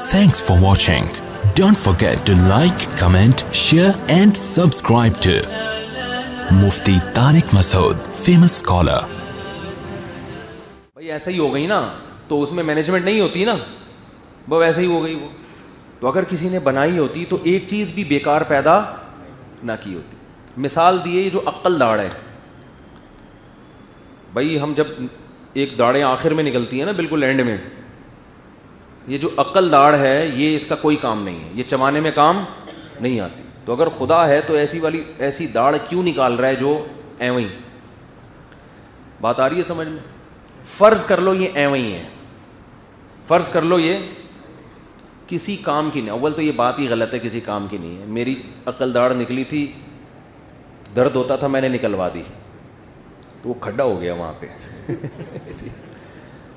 Thanks for watching. Don't forget to like, comment, share and subscribe to Mufti Tariq Masood, famous scholar. بھائی ایسا ہی ہو گئی نا تو اس میں مینجمنٹ نہیں ہوتی نا, وہ ایسا ہی ہو گئی. وہ تو اگر کسی نے بنائی ہوتی تو ایک چیز بھی بیکار پیدا نہ کی ہوتی. مثال دیے جو عقل داڑھ ہے, بھائی ہم جب ایک داڑھیں آخر میں نکلتی ہیں نا بالکل اینڈ میں, یہ جو عقل داڑھ ہے یہ اس کا کوئی کام نہیں ہے, یہ چبانے میں کام نہیں آتی. تو اگر خدا ہے تو ایسی داڑھ کیوں نکال رہا ہے جو ایویں. بات آ رہی ہے سمجھ میں؟ فرض کر لو یہ ایویں ہے, فرض کر لو یہ کسی کام کی نہیں. اول تو یہ بات ہی غلط ہے, کسی کام کی نہیں ہے. میری عقل داڑھ نکلی تھی, درد ہوتا تھا, میں نے نکلوا دی تو وہ کھڈا ہو گیا وہاں پہ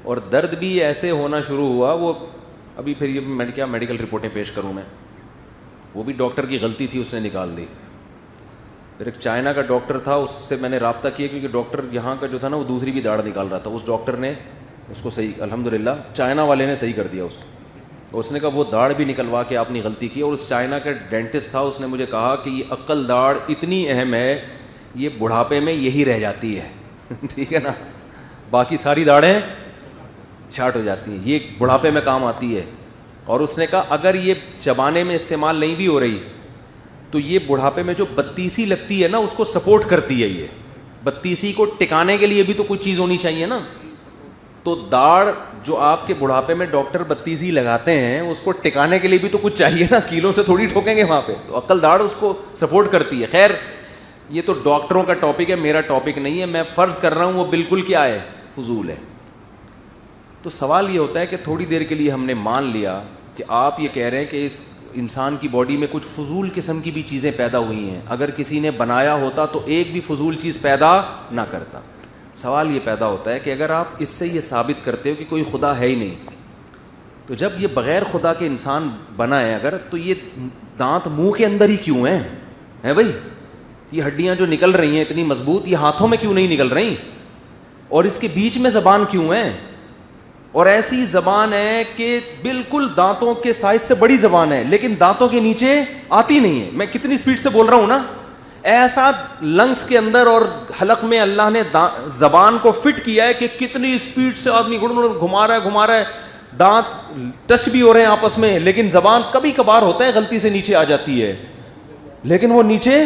اور درد بھی ایسے ہونا شروع ہوا. وہ ابھی پھر یہ کیا میڈیکل رپورٹیں پیش کروں میں, وہ بھی ڈاکٹر کی غلطی تھی, اس نے نکال دی. پھر ایک چائنا کا ڈاکٹر تھا, اس سے میں نے رابطہ کیا کیونکہ ڈاکٹر یہاں کا جو تھا نا وہ دوسری بھی داڑھ نکال رہا تھا. اس ڈاکٹر نے اس کو صحیح, الحمدللہ چائنا والے نے صحیح کر دیا اس کو. اس نے کہا وہ داڑھ بھی نکلوا کے آپ نے غلطی کی. اور اس چائنا کا ڈینٹسٹ تھا, اس نے مجھے کہا کہ یہ عقل داڑھ اتنی اہم ہے, یہ بڑھاپے میں یہی رہ جاتی ہے ٹھیک ہے نا, باقی ساری داڑھیں شارٹ ہو جاتی ہیں, یہ بڑھاپے میں کام آتی ہے. اور اس نے کہا اگر یہ چبانے میں استعمال نہیں بھی ہو رہی تو یہ بڑھاپے میں جو بتیسی لگتی ہے نا اس کو سپورٹ کرتی ہے. یہ بتیسی کو ٹکانے کے لیے بھی تو کچھ چیز ہونی چاہیے نا. تو داڑھ جو آپ کے بڑھاپے میں ڈاکٹر بتیسی لگاتے ہیں اس کو ٹکانے کے لیے بھی تو کچھ چاہیے نا, کیلوں سے تھوڑی ٹھوکیں گے وہاں پہ. تو عقل داڑھ اس کو سپورٹ کرتی ہے. خیر یہ تو ڈاکٹروں کا ٹاپک ہے, میرا ٹاپک نہیں ہے. میں فرض کر رہا ہوں وہ بالکل کیا ہے, فضول ہے. تو سوال یہ ہوتا ہے کہ تھوڑی دیر کے لیے ہم نے مان لیا کہ آپ یہ کہہ رہے ہیں کہ اس انسان کی باڈی میں کچھ فضول قسم کی بھی چیزیں پیدا ہوئی ہیں. اگر کسی نے بنایا ہوتا تو ایک بھی فضول چیز پیدا نہ کرتا. سوال یہ پیدا ہوتا ہے کہ اگر آپ اس سے یہ ثابت کرتے ہو کہ کوئی خدا ہے ہی نہیں, تو جب یہ بغیر خدا کے انسان بنا ہے اگر, تو یہ دانت منہ کے اندر ہی کیوں ہیں بھائی؟ یہ ہڈیاں جو نکل رہی ہیں اتنی مضبوط, یہ ہاتھوں میں کیوں نہیں نکل رہی؟ اور اس کے بیچ میں زبان کیوں ہے؟ اور ایسی زبان ہے کہ بالکل دانتوں کے سائز سے بڑی زبان ہے لیکن دانتوں کے نیچے آتی نہیں ہے. میں کتنی سپیڈ سے بول رہا ہوں نا. ایسا لنگس کے اندر اور حلق میں اللہ نے زبان کو فٹ کیا ہے کہ کتنی سپیڈ سے آدمی گھما رہا ہے, دانت ٹچ بھی ہو رہے ہیں آپس میں, لیکن زبان کبھی کبھار ہوتا ہے غلطی سے نیچے آ جاتی ہے لیکن وہ نیچے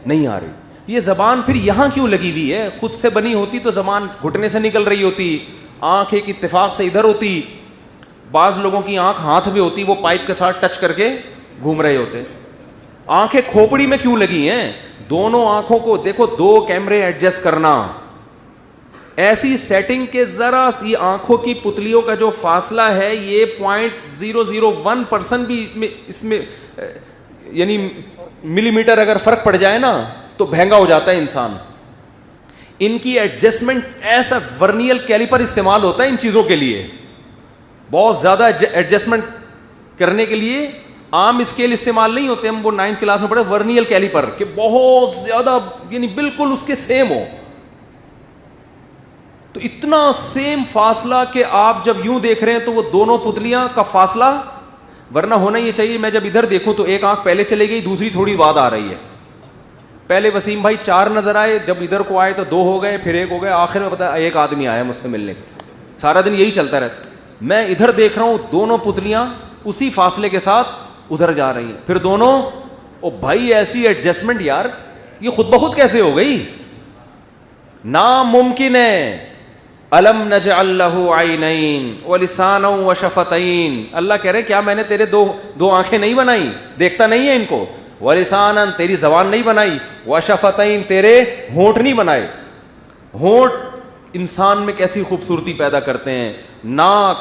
نہیں آ رہی. یہ زبان پھر یہاں کیوں لگی ہوئی ہے؟ خود سے بنی ہوتی تو زبان گھٹنے سے نکل رہی ہوتی, آنکھ ایک اتفاق سے ادھر ہوتی, بعض لوگوں کی آنکھ ہاتھ میں ہوتی, وہ پائپ کے ساتھ ٹچ کر کے گھوم رہے ہوتے. آنکھیں کھوپڑی میں کیوں لگی ہیں؟ دونوں آنکھوں کو دیکھو, 2 کیمرے ایڈجسٹ کرنا, ایسی سیٹنگ کے ذرا سی آنکھوں کی پتلیوں کا جو فاصلہ ہے یہ 0.001% بھی اس میں یعنی ملی میٹر اگر فرق پڑ جائے نا تو بھینگا ہو جاتا ہے انسان. ان کی ایڈجسٹمنٹ ایسا ورنیل کیلیپر استعمال ہوتا ہے ان چیزوں کے لیے, بہت زیادہ ایڈجسٹمنٹ کرنے کے لیے عام اسکیل استعمال نہیں ہوتے. ہم وہ 9th کلاس میں پڑھے ورنیل کیلیپر کہ بہت زیادہ یعنی بالکل اس کے سیم ہو, تو اتنا سیم فاصلہ کہ آپ جب یوں دیکھ رہے ہیں تو وہ دونوں پتلیاں کا فاصلہ, ورنہ ہونا یہ چاہیے میں جب ادھر دیکھوں تو ایک آنکھ پہلے چلے گئی, دوسری تھوڑی بعد آ رہی ہے. پہلے وسیم بھائی 4 نظر آئے, جب ادھر کو آئے تو 2 ہو گئے, پھر 1 ہو گئے, آخر میں پتا ایک آدمی آیا مجھ سے ملنے. سارا دن یہی چلتا رہتا. میں ادھر دیکھ رہا ہوں دونوں پتلیاں اسی فاصلے کے ساتھ ادھر جا رہی ہیں, پھر دونوں, او بھائی ایسی ایڈجسٹمنٹ یار یہ خود بخود کیسے ہو گئی؟ ناممکن ہے. الم نجعل له عینین ولسانا وشفتین. اللہ کہہ رہے ہیں کیا میں نے تیرے دو آنکھیں نہیں بنائی؟ دیکھتا نہیں ہے ان کو. ولسانا تیری زبان نہیں بنائی, وشفتین تیرے ہونٹ نہیں بنائے. ہونٹ انسان میں کیسی خوبصورتی پیدا کرتے ہیں, ناک,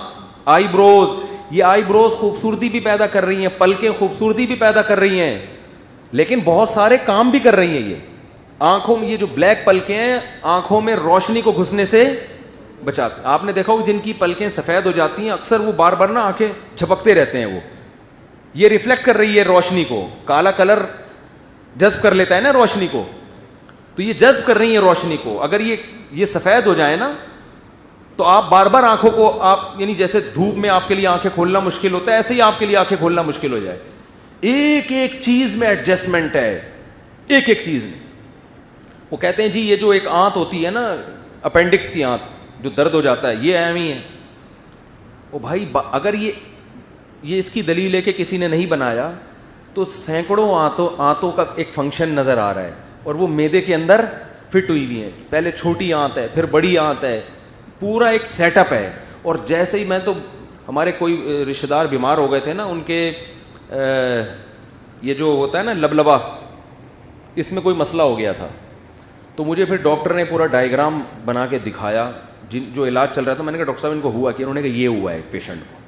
آئی بروز, یہ آئی بروز خوبصورتی بھی پیدا کر رہی ہیں, پلکیں خوبصورتی بھی پیدا کر رہی ہیں, لیکن بہت سارے کام بھی کر رہی ہیں. یہ آنکھوں میں یہ جو بلیک پلکیں ہیں آنکھوں میں روشنی کو گھسنے سے بچاتے. آپ نے دیکھا ہو جن کی پلکیں سفید ہو جاتی ہیں اکثر وہ بار بار نا آنکھیں جھپکتے رہتے ہیں, وہ یہ ریفلیکٹ کر رہی ہے روشنی کو. کالا کلر جذب کر لیتا ہے نا روشنی کو, تو یہ جذب کر رہی ہے روشنی کو. اگر یہ سفید ہو جائے نا تو آپ بار بار آنکھوں کو آپ یعنی جیسے دھوپ میں آپ کے لیے آنکھیں کھولنا مشکل ہوتا ہے, ایسے ہی آپ کے لیے آنکھیں کھولنا مشکل ہو جائے. ایک ایک چیز میں ایڈجسٹمنٹ ہے, ایک ایک چیز میں. وہ کہتے ہیں جی یہ جو ایک آنت ہوتی ہے نا, اپینڈکس کی آنت جو درد ہو جاتا ہے, یہ اہم ہی ہے. او بھائی اگر یہ اس کی دلیل ہے کہ کسی نے نہیں بنایا تو سینکڑوں آنتوں کا ایک فنکشن نظر آ رہا ہے, اور وہ معدے کے اندر فٹ ہوئی ہوئی ہیں. پہلے چھوٹی آنت ہے, پھر بڑی آنت ہے, پورا ایک سیٹ اپ ہے. اور جیسے ہی میں تو ہمارے کوئی رشتہ دار بیمار ہو گئے تھے نا, ان کے یہ جو ہوتا ہے نا لبلبا, اس میں کوئی مسئلہ ہو گیا تھا. تو مجھے پھر ڈاکٹر نے پورا ڈائیگرام بنا کے دکھایا جو علاج چل رہا تھا. میں نے کہا ڈاکٹر صاحب ان کو ہوا کہ, انہوں نے کہا یہ ہوا ہے پیشنٹ کو.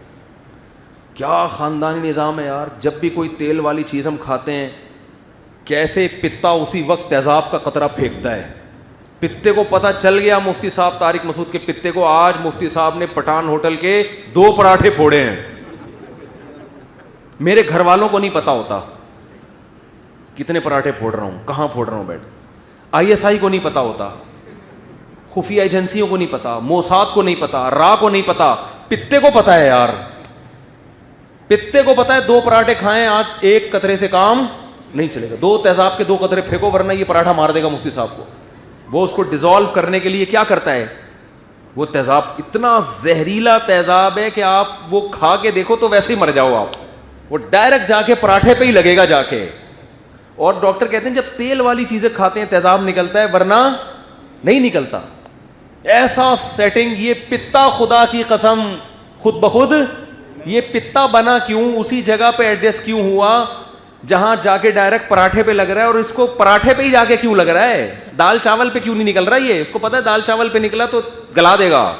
کیا خاندانی نظام ہے یار, جب بھی کوئی تیل والی چیز ہم کھاتے ہیں کیسے پتا اسی وقت تیزاب کا قطرہ پھینکتا ہے. پتے کو پتہ چل گیا مفتی صاحب طارق مسعود کے پتے کو, آج مفتی صاحب نے پٹھان ہوٹل کے 2 پراٹھے پھوڑے ہیں. میرے گھر والوں کو نہیں پتا ہوتا کتنے پراٹھے پھوڑ رہا ہوں, کہاں پھوڑ رہا ہوں بیٹھ. ISI کو نہیں پتا ہوتا, خفیہ ایجنسیوں کو نہیں پتا, موساد کو نہیں پتا, را کو نہیں پتا, پتے کو پتا ہے یار. پتے کو پتا ہے 2 پراٹھے کھائیں آج ایک قطرے سے کام نہیں چلے گا. 2 تیزاب کے 2 قطرے پھینکو ورنہ یہ پراٹھا مار دے گا مفتی صاحب کو. وہ اس کو ڈیزالو کرنے کے لیے کیا کرتا ہے, وہ تیزاب اتنا زہریلا تیزاب ہے کہ آپ وہ کھا کے دیکھو تو ویسے ہی مر جاؤ آپ. وہ ڈائریکٹ جا کے پراٹھے پہ ہی لگے گا جا کے. اور ڈاکٹر کہتے ہیں جب تیل والی چیزیں کھاتے ہیں تیزاب نکلتا ہے ورنہ نہیں نکلتا. ایسا سیٹنگ, یہ پتا خدا کی قسم خود بخود یہ پتا بنا کیوں, اسی جگہ پہ ایڈجسٹ کیوں ہوا جہاں جا کے ڈائریکٹ پراٹھے پہ لگ رہا ہے, اور اس کو پراٹھے پہ ہی جا کے کیوں لگ رہا ہے, دال چاول پہ کیوں نہیں نکل رہا. یہ اس کو پتا ہے دال چاول پہ نکلا تو گلا دے گا.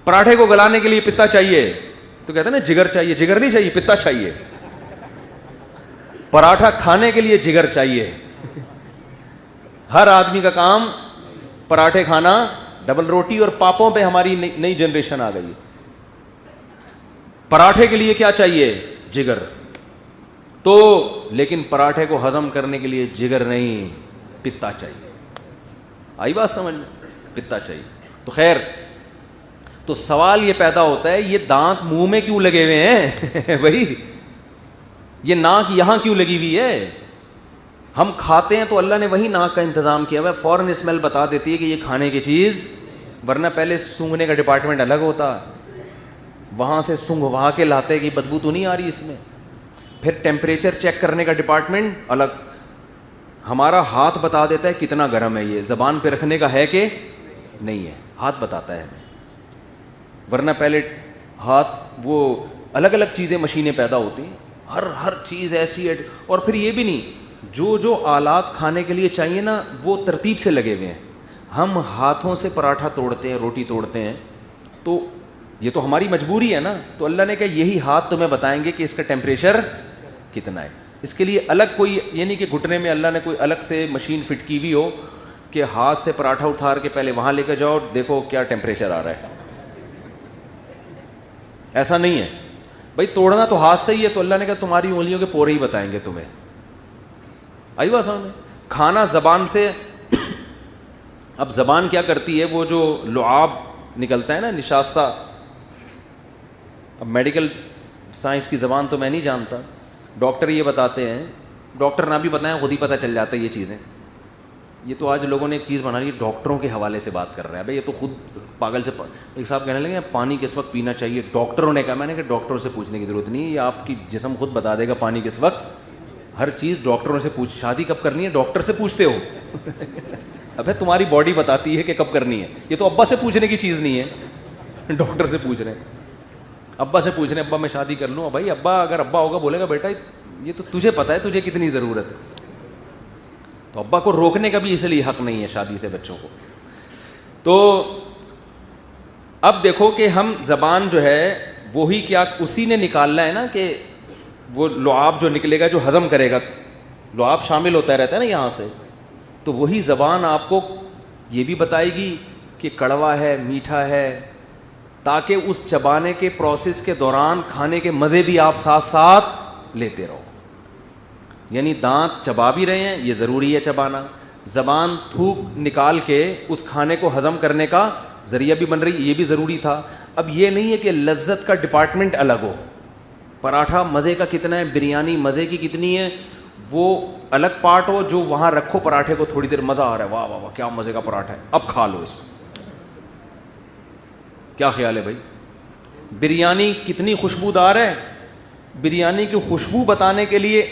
پراٹھے کو گلانے کے لیے پتا چاہیے, تو کہتے ہیں نا جگر چاہیے. جگر نہیں چاہیے, پتا چاہیے. پراٹھا کھانے کے لیے جگر چاہیے. ہر آدمی کا کام پراٹھے کھانا, ڈبل روٹی اور پاپوں پہ ہماری نئی جنریشن آ گئی. پراٹھے کے لیے کیا چاہیے, جگر. تو لیکن پراٹھے کو ہضم کرنے کے لیے جگر نہیں, پتا چاہیے. آئی بات سمجھ میں, پتا چاہیے. تو خیر, تو سوال یہ پیدا ہوتا ہے یہ دانت منہ میں کیوں لگے ہوئے ہیں بھائی, یہ ناک یہاں کیوں لگی ہوئی ہے. ہم کھاتے ہیں تو اللہ نے وہی ناک کا انتظام کیا ہوا ہے, فوراً اسمیل بتا دیتی ہے کہ یہ کھانے کی چیز, ورنہ پہلے سونگھنے کا ڈپارٹمنٹ الگ ہوتا, وہاں سے سونگھوا کے لاتے کہ بدبو تو نہیں آ رہی اس میں. پھر ٹیمپریچر چیک کرنے کا ڈپارٹمنٹ الگ. ہمارا ہاتھ بتا دیتا ہے کتنا گرم ہے, یہ زبان پہ رکھنے کا ہے کہ نہیں ہے, ہاتھ بتاتا ہے ہمیں. ورنہ پہلے ہاتھ, وہ الگ الگ چیزیں مشینیں پیدا ہوتی ہیں, ہر چیز ایسی ہے. اور پھر یہ بھی نہیں, جو آلات کھانے کے لیے چاہیے نا وہ ترتیب سے لگے ہوئے ہیں. ہم ہاتھوں سے پراٹھا توڑتے ہیں, روٹی توڑتے ہیں, تو یہ تو ہماری مجبوری ہے نا. تو اللہ نے کہا یہی ہاتھ تمہیں بتائیں گے کہ اس کا ٹیمپریچر کتنا ہے. اس کے لیے الگ کوئی یہ نہیں کہ گھٹنے میں اللہ نے کوئی الگ سے مشین فٹ کی ہوئی ہو کہ ہاتھ سے پراٹھا اٹھار کے پہلے وہاں لے کے جاؤ دیکھو کیا ٹیمپریچر آ رہا ہے. ایسا نہیں ہے بھائی, توڑنا تو ہاتھ سے ہی ہے. تو اللہ نے کہا تمہاری انگلیوں کے پورے ہی بتائیں گے تمہیں. آئی بات سمجھ میں. کھانا زبان سے, اب زبان کیا کرتی ہے, وہ جو لعاب نکلتا ہے نا نشاستہ, اب میڈیکل سائنس کی زبان تو میں نہیں جانتا, ڈاکٹر یہ بتاتے ہیں, ڈاکٹر نہ بھی بتائیں خود ہی پتہ چل جاتا ہے یہ چیزیں. یہ تو آج لوگوں نے ایک چیز بنا لی, ڈاکٹروں کے حوالے سے بات کر رہا ہے. بھائی یہ تو خود پاگل سے ایک صاحب کہنے لگے پانی کس وقت پینا چاہیے, ڈاکٹروں نے کہا. میں نے کہا ڈاکٹروں سے پوچھنے کی ضرورت نہیں ہے, یہ آپ کی جسم خود بتا دے گا پانی کس وقت. ہر چیز ڈاکٹروں سے پوچھ, شادی کب کرنی ہے ڈاکٹر سے پوچھتے ہو. ابے تمہاری باڈی بتاتی ہے کہ کب کرنی ہے. یہ تو ابا سے پوچھنے کی چیز نہیں ہے, ڈاکٹر سے پوچھ رہے ہیں. ابا سے پوچھ رہے ہیں ابا میں شادی کر لوں. بھائی ابا اگر ابا ہوگا بولے گا بیٹا یہ تو تجھے پتا ہے تجھے کتنی ضرورت ہے. تو ابا کو روکنے کا بھی اس لیے حق نہیں ہے شادی سے بچوں کو. تو اب دیکھو کہ ہم زبان جو ہے وہی کیا اسی نے نکالنا ہے نا, کہ وہ لعاب جو نکلے گا جو ہضم کرے گا, لعاب شامل ہوتا رہتا ہے نا یہاں سے, تو وہی زبان آپ کو یہ بھی بتائے گی کہ کڑوا ہے میٹھا ہے, تاکہ اس چبانے کے پروسیس کے دوران کھانے کے مزے بھی آپ ساتھ ساتھ لیتے رہو. یعنی دانت چبا بھی رہے ہیں, یہ ضروری ہے چبانا. زبان تھوک نکال کے اس کھانے کو ہضم کرنے کا ذریعہ بھی بن رہی, یہ بھی ضروری تھا. اب یہ نہیں ہے کہ لذت کا ڈپارٹمنٹ الگ ہو, پراٹھا مزے کا کتنا ہے, بریانی مزے کی کتنی ہے, وہ الگ پارٹ ہو جو وہاں رکھو پراٹھے کو تھوڑی دیر مزہ آ رہا ہے, واہ واہ واہ کیا مزے کا پراٹھا ہے, اب کھا لو اس کو. کیا خیال ہے بھائی؟ بریانی کتنی خوشبودار ہے, بریانی کی خوشبو بتانے کے لیے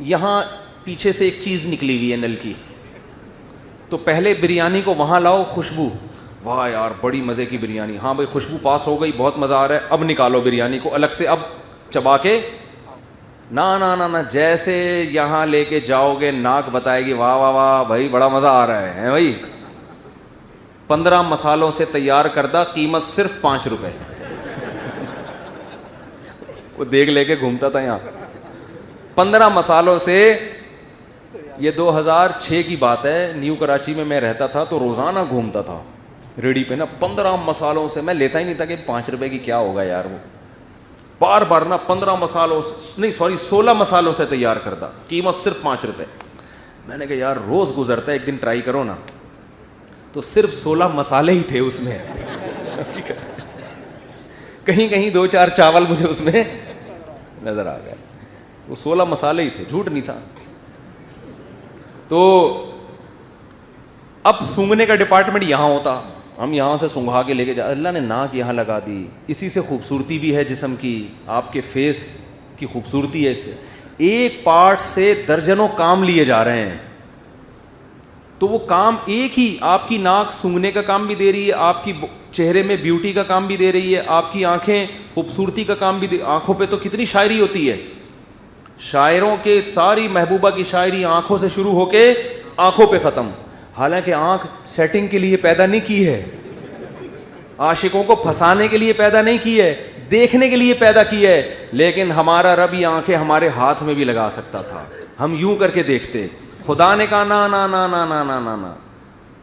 یہاں پیچھے سے ایک چیز نکلی ہوئی ہے نل کی, تو پہلے بریانی کو وہاں لاؤ خوشبو, واہ یار بڑی مزے کی بریانی, ہاں بھائی خوشبو پاس ہو گئی, بہت مزہ آ رہا ہے, اب نکالو بریانی کو الگ سے, اب چبا کے نا نا نا نا, جیسے یہاں لے کے جاؤ گے ناک بتائے گی واہ واہ واہ بھائی بڑا مزہ آ رہا ہے بھائی. 15 مسالوں سے تیار کردہ, قیمت صرف 5 روپے. وہ دیکھ لے کے گھومتا تھا یہاں, 15 مسالوں سے. یہ 2006 کی بات ہے, نیو کراچی میں رہتا تھا تو روزانہ گھومتا تھا ریڈی پہ نا, 15 مسالوں سے. میں لیتا ہی نہیں تھا کہ 5 روپے کی کیا ہوگا یار, وہ بار بار نا 15 مسالوں نہیں 16 مسالوں سے تیار کردہ, قیمت صرف 5 روپے. میں نے کہا یار روز گزرتا ہے, ایک دن ٹرائی کرو نا. تو صرف 16 مسالے ہی تھے اس میں, کہیں کہیں 2-4 چاول مجھے اس میں نظر آ گیا, وہ 16 مسالے ہی تھے, جھوٹ نہیں تھا. تو اب سونگھنے کا ڈپارٹمنٹ یہاں ہوتا, ہم یہاں سے سونگھا کے لے کے اللہ نے ناک یہاں لگا دی, اسی سے خوبصورتی بھی ہے جسم کی, آپ کے فیس کی خوبصورتی ہے اس سے. ایک پارٹ سے درجنوں کام لیے جا رہے ہیں, تو وہ کام ایک ہی, آپ کی ناک سونگھنے کا کام بھی دے رہی ہے, آپ کی چہرے میں بیوٹی کا کام بھی دے رہی ہے, آپ کی آنکھیں خوبصورتی کا کام بھی دے. آنکھوں پہ تو کتنی شاعری ہوتی ہے, شاعروں کے ساری محبوبہ کی شاعری آنکھوں سے شروع ہو کے آنکھوں پہ ختم. حالانکہ آنکھ سیٹنگ کے لیے پیدا نہیں کی ہے, عاشقوں کو پھنسانے کے لیے پیدا نہیں کی ہے, دیکھنے کے لیے پیدا کی ہے. لیکن ہمارا رب یہ آنکھیں ہمارے ہاتھ میں بھی لگا سکتا تھا, ہم یوں کر کے دیکھتے. خدا نے کہا نا نا نا نا نا نا نا نا,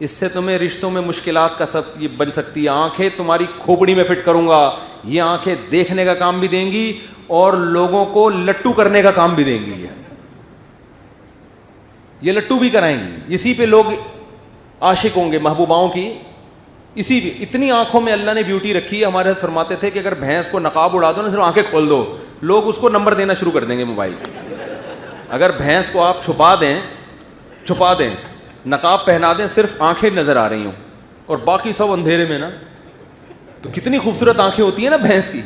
اس سے تمہیں رشتوں میں مشکلات کا سب یہ بن سکتی ہے. آنکھیں تمہاری کھوپڑی میں فٹ کروں گا, یہ آنکھیں دیکھنے کا کام بھی دیں گی اور لوگوں کو لٹو کرنے کا کام بھی دیں گی. یہ لٹو بھی کرائیں گی, اسی پہ لوگ عاشق ہوں گے محبوباؤں کی, اسی پہ. اتنی آنکھوں میں اللہ نے بیوٹی رکھی ہے. ہمارے حضرت فرماتے تھے کہ اگر بھینس کو نقاب اڑا دو نا, صرف آنکھیں کھول دو, لوگ اس کو نمبر دینا شروع کر دیں گے موبائل. اگر بھینس کو آپ چھپا دیں, نقاب پہنا دیں, صرف آنکھیں نظر آ رہی ہوں اور باقی سب اندھیرے میں نا, تو کتنی خوبصورت آنکھیں ہوتی ہیں نا بھینس کی.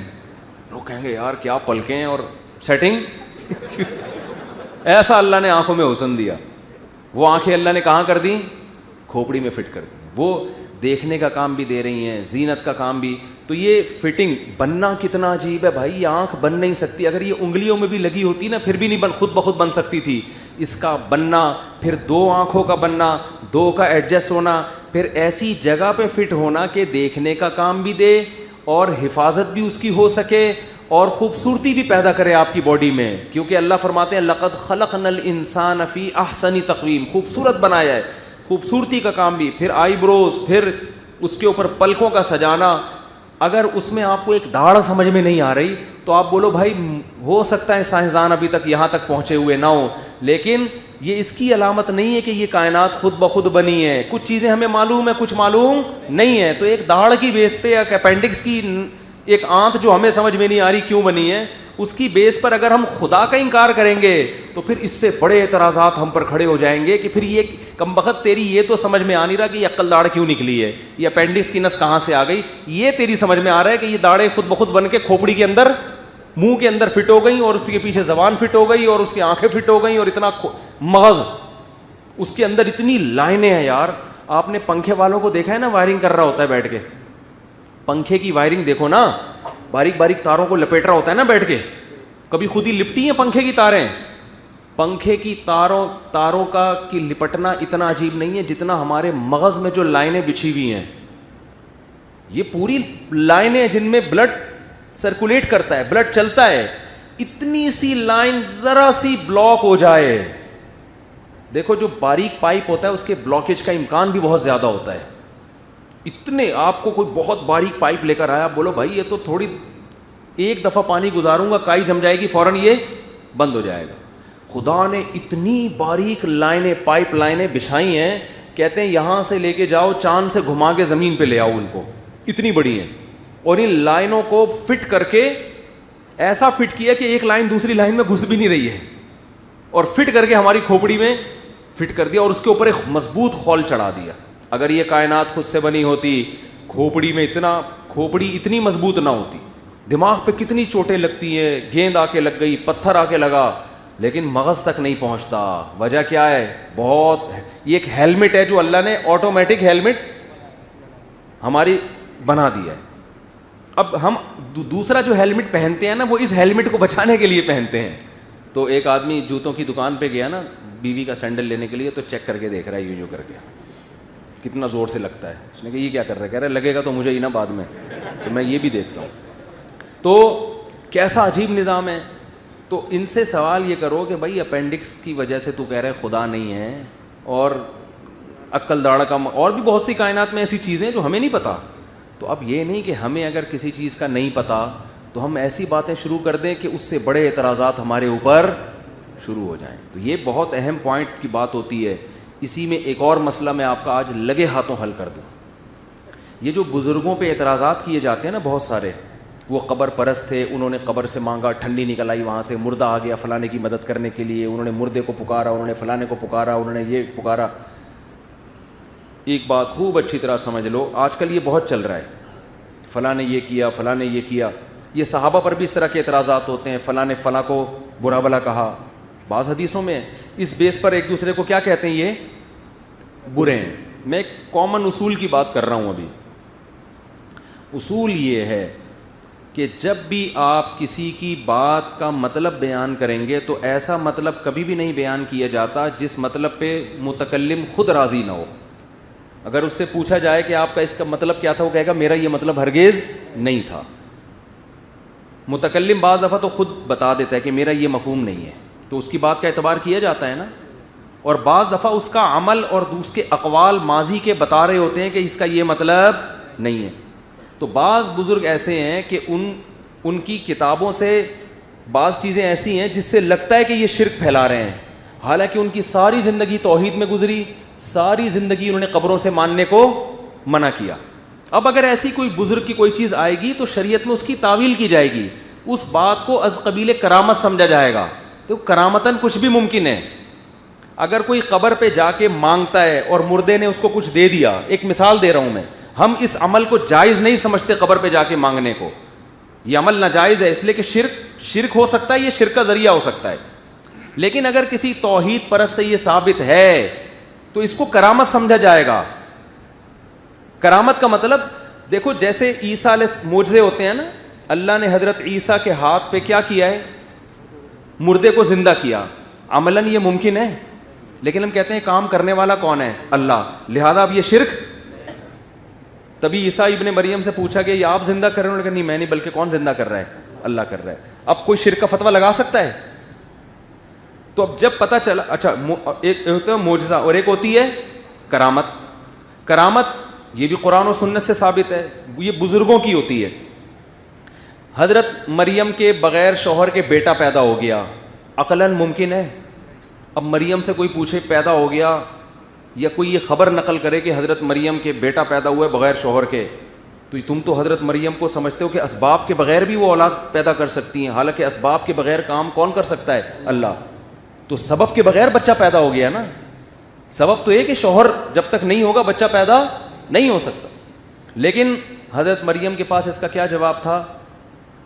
لوگ کہیں گے یار کیا پلکیں ہیں اور سیٹنگ. ایسا اللہ نے آنکھوں میں حسن دیا. وہ آنکھیں اللہ نے کہاں کر دی؟ کھوپڑی میں فٹ کر دی. وہ دیکھنے کا کام بھی دے رہی ہیں, زینت کا کام بھی. تو یہ فٹنگ بننا کتنا عجیب ہے بھائی. یہ آنکھ بن نہیں سکتی, اگر یہ انگلیوں میں بھی لگی ہوتی نا پھر بھی نہیں خود بخود بن سکتی تھی. اس کا بننا, پھر 2 آنکھوں کا بننا, 2 کا ایڈجسٹ ہونا, پھر ایسی جگہ پہ فٹ ہونا کہ دیکھنے کا کام بھی دے اور حفاظت بھی اس کی ہو سکے اور خوبصورتی بھی پیدا کرے آپ کی باڈی میں. کیونکہ اللہ فرماتے ہیں لقد خلقنا الانسان فی احسن تقویم, خوبصورت بنایا ہے, خوبصورتی کا کام بھی. پھر آئی بروز, پھر اس کے اوپر پلکوں کا سجانا. اگر اس میں آپ کو ایک داڑھ سمجھ میں نہیں آ رہی تو آپ بولو بھائی ہو سکتا ہے سائنسدان ابھی تک یہاں تک پہنچے ہوئے نہ ہوں, لیکن یہ اس کی علامت نہیں ہے کہ یہ کائنات خود بخود بنی ہے. کچھ چیزیں ہمیں معلوم ہے, کچھ معلوم نہیں ہے. تو ایک داڑھ کی بیس پہ, ایک اپینڈکس کی ایک آنت جو ہمیں سمجھ میں نہیں آ رہی کیوں بنی ہے, اس کی بیس پر اگر ہم خدا کا انکار کریں گے تو پھر اس سے بڑے اعتراضات ہم پر کھڑے ہو جائیں گے کہ پھر یہ کمبخت تیری یہ تو سمجھ میں آ نہیں رہا کہ یہ عقل داڑھ کیوں نکلی ہے, یہ اپینڈکس کی نس کہاں سے آ گئی. یہ تیری سمجھ میں آ رہا ہے کہ یہ داڑھیں خود بخود بن کے کھوپڑی کے اندر, منہ کے اندر فٹ ہو گئیں اور اس کے پیچھے زبان فٹ ہو گئی اور اس کی آنکھیں فٹ ہو گئیں اور اتنا مغز اس کے اندر اتنی لائنیں ہیں. یار آپ نے پنکھے والوں کو دیکھا ہے نا, وائرنگ کر رہا ہوتا ہے بیٹھ کے, پنکھے کی وائرنگ دیکھو نا, باریک باریک تاروں کو لپیٹ رہا ہوتا ہے نا بیٹھ کے. کبھی خود ہی لپٹی ہیں پنکھے کی تاریں؟ پنکھے کی تاروں کا کی لپٹنا اتنا عجیب نہیں ہے جتنا ہمارے مغز میں جو لائنیں بچھی ہوئی ہیں. یہ پوری لائنیں جن میں بلڈ سرکولیٹ کرتا ہے, بلڈ چلتا ہے, اتنی سی لائن ذرا سی بلاک ہو جائے, دیکھو جو باریک پائپ ہوتا ہے اس کے بلاکیج کا امکان بھی بہت زیادہ ہوتا ہے. اتنے آپ کو کوئی بہت باریک پائپ لے کر آیا, بولو بھائی یہ تو تھوڑی ایک دفعہ پانی گزاروں گا کائی جم جائے گی, فوراً یہ بند ہو جائے گا. خدا نے اتنی باریک لائنیں, پائپ لائنیں بچھائی ہیں, کہتے ہیں یہاں سے لے کے جاؤ چاند سے گھما کے زمین پہ لے آؤ ان کو, اتنی بڑی ہیں, اور ان لائنوں کو فٹ کر کے ایسا فٹ کیا کہ ایک لائن دوسری لائن میں گھس بھی نہیں رہی ہے, اور فٹ کر کے ہماری کھوپڑی میں فٹ کر دیا, اور اس کے اوپر ایک مضبوط خول چڑھا دیا. اگر یہ کائنات خود سے بنی ہوتی, کھوپڑی اتنی مضبوط نہ ہوتی, دماغ پہ کتنی چوٹیں لگتی ہیں, گیند آ کے لگ گئی, پتھر آ کے لگا, لیکن مغز تک نہیں پہنچتا. وجہ کیا ہے؟ یہ ایک ہیلمٹ ہے جو اللہ نے آٹومیٹک ہیلمٹ ہماری بنا دیا ہے. اب ہم دوسرا جو ہیلمٹ پہنتے ہیں نا, وہ اس ہیلمٹ کو بچانے کے لیے پہنتے ہیں. تو ایک آدمی جوتوں کی دکان پہ گیا نا بیوی کا سینڈل لینے کے لیے, تو چیک کر کے دیکھ رہا ہے یوں کر کے کتنا زور سے لگتا ہے. اس نے کہا یہ کیا کر رہا ہے؟ کہہ رہا ہے لگے گا تو مجھے ہی نا بعد میں, تو میں یہ بھی دیکھتا ہوں. تو کیسا عجیب نظام ہے. تو ان سے سوال یہ کرو کہ بھائی اپینڈکس کی وجہ سے تو کہہ رہے خدا نہیں ہے, اور عقل داڑھ کا, اور بھی بہت سی کائنات میں ایسی چیزیں جو ہمیں نہیں پتہ. تو اب یہ نہیں کہ ہمیں اگر کسی چیز کا نہیں پتہ تو ہم ایسی باتیں شروع کر دیں کہ اس سے بڑے اعتراضات ہمارے اوپر شروع ہو جائیں. تو یہ بہت اہم پوائنٹ کی بات ہوتی ہے. اسی میں ایک اور مسئلہ میں آپ کا آج لگے ہاتھوں حل کر دوں. یہ جو بزرگوں پہ اعتراضات کیے جاتے ہیں نا بہت سارے, وہ قبر پرست تھے, انہوں نے قبر سے مانگا, ٹھنڈی نکل آئی وہاں سے, مردہ آ گیا فلانے کی مدد کرنے کے لیے, انہوں نے مردے کو پکارا, انہوں نے فلانے کو پکارا, انہوں نے یہ پکارا. ایک بات خوب اچھی طرح سمجھ لو, آج کل یہ بہت چل رہا ہے, فلاں نے یہ کیا, فلاں نے یہ کیا. یہ صحابہ پر بھی اس طرح کے اعتراضات ہوتے ہیں, فلاں نے فلاں کو برا بھلا کہا. بعض حدیثوں میں اس بیس پر ایک دوسرے کو کیا کہتے ہیں, یہ برے ہیں. میں ایک کامن اصول کی بات کر رہا ہوں ابھی. اصول یہ ہے کہ جب بھی آپ کسی کی بات کا مطلب بیان کریں گے تو ایسا مطلب کبھی بھی نہیں بیان کیا جاتا جس مطلب پہ متکلم خود راضی نہ ہو. اگر اس سے پوچھا جائے کہ آپ کا اس کا مطلب کیا تھا, وہ کہے گا میرا یہ مطلب ہرگز نہیں تھا. متکلم بعض دفعہ تو خود بتا دیتا ہے کہ میرا یہ مفہوم نہیں ہے, تو اس کی بات کا اعتبار کیا جاتا ہے نا. اور بعض دفعہ اس کا عمل اور اس کے اقوال ماضی کے بتا رہے ہوتے ہیں کہ اس کا یہ مطلب نہیں ہے. تو بعض بزرگ ایسے ہیں کہ ان کی کتابوں سے بعض چیزیں ایسی ہیں جس سے لگتا ہے کہ یہ شرک پھیلا رہے ہیں, حالانکہ ان کی ساری زندگی توحید میں گزری, ساری زندگی انہوں نے قبروں سے ماننے کو منع کیا. اب اگر ایسی کوئی بزرگ کی کوئی چیز آئے گی تو شریعت میں اس کی تعویل کی جائے گی, اس بات کو از قبیل کرامت سمجھا جائے گا. تو کرامتاً کچھ بھی ممکن ہے. اگر کوئی قبر پہ جا کے مانگتا ہے اور مردے نے اس کو کچھ دے دیا, ایک مثال دے رہا ہوں میں, ہم اس عمل کو جائز نہیں سمجھتے قبر پہ جا کے مانگنے کو. یہ عمل ناجائز ہے اس لیے کہ شرک ہو سکتا ہے, یہ شرک کا ذریعہ ہو سکتا ہے. لیکن اگر کسی توحید پرست سے یہ ثابت ہے تو اس کو کرامت سمجھا جائے گا. کرامت کا مطلب دیکھو, جیسے عیسیٰ علیہ معجزے ہوتے ہیں نا, اللہ نے حضرت عیسیٰ کے ہاتھ پہ کیا کیا ہے, مردے کو زندہ کیا. عملاً یہ ممکن ہے, لیکن ہم کہتے ہیں کام کرنے والا کون ہے, اللہ, لہذا اب یہ شرک. تبھی عیسیٰ ابن مریم سے پوچھا کہ یہ آپ زندہ کر رہے ہیں, انہوں نے کہا نہیں میں نہیں, بلکہ کون زندہ کر رہا ہے, اللہ کر رہا ہے. اب کوئی شرک کا فتویٰ لگا سکتا ہے؟ تو اب جب پتہ چلا, اچھا ایک ہوتا ہے معجزہ اور ایک ہوتی ہے کرامت. کرامت یہ بھی قرآن و سنت سے ثابت ہے, یہ بزرگوں کی ہوتی ہے. حضرت مریم کے بغیر شوہر کے بیٹا پیدا ہو گیا, عقلاً ممکن ہے. اب مریم سے کوئی پوچھے پیدا ہو گیا, یا کوئی یہ خبر نقل کرے کہ حضرت مریم کے بیٹا پیدا ہوا ہے بغیر شوہر کے, تو تم تو حضرت مریم کو سمجھتے ہو کہ اسباب کے بغیر بھی وہ اولاد پیدا کر سکتی ہیں, حالانکہ اسباب کے بغیر کام کون کر سکتا ہے, اللہ. تو سبب کے بغیر بچہ پیدا ہو گیا نا. سبب تو یہ کہ شوہر جب تک نہیں ہوگا بچہ پیدا نہیں ہو سکتا. لیکن حضرت مریم کے پاس اس کا کیا جواب تھا,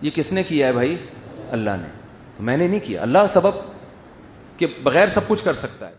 یہ کس نے کیا ہے بھائی, اللہ نے. تو میں نے نہیں کیا, اللہ سبب کے بغیر سب کچھ کر سکتا ہے.